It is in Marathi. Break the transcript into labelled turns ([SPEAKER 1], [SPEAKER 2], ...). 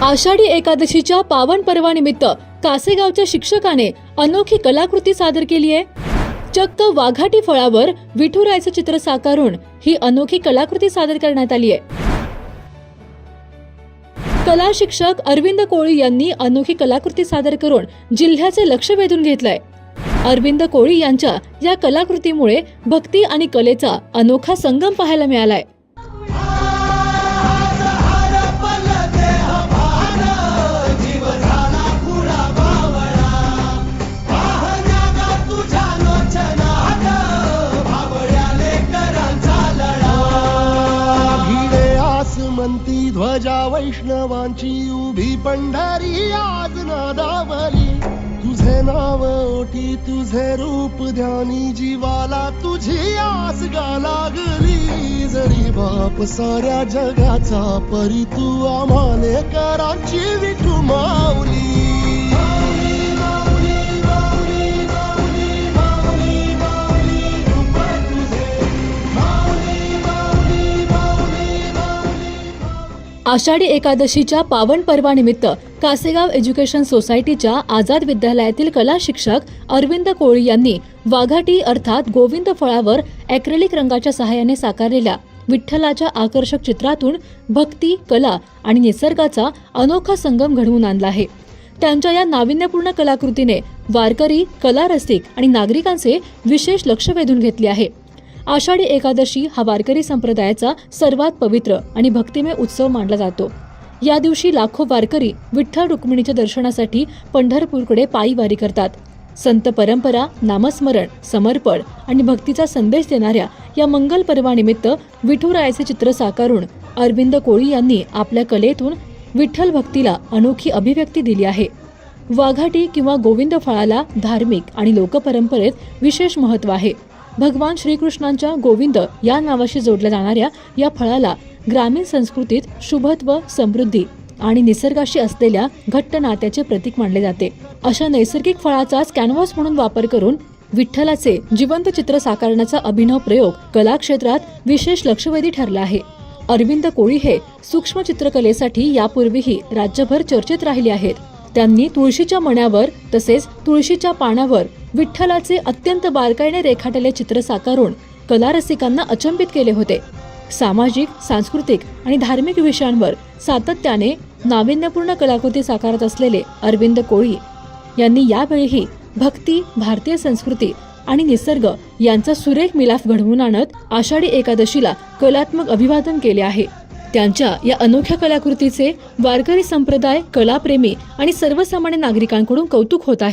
[SPEAKER 1] आषाढी एकादशीच्या पावन पर्वानिमित्त कासेगावच्या शिक्षकाने अनोखी कलाकृती सादर केली आहे। चक्क वाघाटी फळावर विठुरायाचं चित्र साकारून ही अनोखी कलाकृती सादर करण्यात आली आहे। कला शिक्षक अरविंद कोळी यांनी अनोखी कलाकृती सादर करून जिल्ह्याचे लक्ष वेधून घेतलंय। अरविंद कोळी यांच्या या कलाकृतीमुळे भक्ती आणि कलेचा अनोखा संगम पाहायला मिळालाय।
[SPEAKER 2] मंती ध्वजा वैष्णवांची उभी पंढरी आज नादावली। तुझे नाव ओठी तुझे रूप ध्यानी जीवाला तुझी आस गा लागली। जरी बाप साऱ्या जगाचा परी तू आम्हाले करांची विठू माऊली।
[SPEAKER 1] आषाढी एकादशीच्या पावन पर्वानिमित्त कासेगाव एज्युकेशन सोसायटीच्या आझाद विद्यालयातील कला शिक्षक अरविंद कोळी यांनी वाघाटी अर्थात गोविंद फळावर ॲक्रेलिक रंगाच्या सहाय्याने साकारलेल्या विठ्ठलाच्या आकर्षक चित्रातून भक्ती, कला आणि निसर्गाचा अनोखा संगम घडवून आणला आहे। त्यांच्या या नाविन्यपूर्ण कलाकृतीने वारकरी, कला रसिक आणि नागरिकांचे विशेष लक्ष वेधून घेतले आहे। आषाढी एकादशी हा वारकरी संप्रदायाचा सर्वात पवित्र आणि भक्तिमय उत्सव मानला जातो। या दिवशी लाखो वारकरी विठ्ठल रुक्मिणीच्या दर्शनासाठी पंढरपूरकडे पायी वारी करतात। संत परंपरा, नामस्मरण, समर्पण आणि भक्तीचा संदेश देणाऱ्या या मंगल पर्वानिमित्त विठुरायाचे चित्र साकारून अरविंद कोळी यांनी आपल्या कलेतून विठ्ठल भक्तीला अनोखी अभिव्यक्ती दिली आहे। वाघाटी किंवा गोविंद फळाला धार्मिक आणि लोकपरंपरेत विशेष महत्त्व आहे। भगवान श्रीकृष्णांच्या गोविंद या नावाशी जोडल्या जाणाऱ्या या फळाला ग्रामीण संस्कृतीत शुभत्व, समृद्धी आणि निसर्गाशी असलेल्या घट्ट नात्याचे प्रतीक मानले जाते। अशा नैसर्गिक फळाचाच कॅनव्हास म्हणून वापर करून विठ्ठलाचे जिवंत चित्र साकारण्याचा अभिनव प्रयोग कला क्षेत्रात विशेष लक्षवेधी ठरला आहे। अरविंद कोळी हे सूक्ष्म चित्रकलेसाठी यापूर्वीही राज्यभर चर्चेत राहिले आहेत। त्यांनी तुळशीच्या मण्यावर तसेच तुळशीच्या पानावर विठ्ठलाचे अत्यंत बारकाईने रेखाटलेले चित्र साकारून कला रसिकांना अचंबित केले होते। सामाजिक, सांस्कृतिक आणि धार्मिक विषयांवर सातत्याने नाविन्यपूर्ण कलाकृती साकारत असलेले अरविंद कोळी यांनी यावेळीही भक्ती, भारतीय संस्कृती आणि निसर्ग यांचा सुरेख मिलाफ घडवून आणत आषाढी एकादशीला कलात्मक अभिवादन केले आहे। त्यांच्या या अनोख्या कलाकृतीचे वारकरी संप्रदाय, कलाप्रेमी आणि सर्वसामान्य नागरिकांकडून कौतुक होत आहे।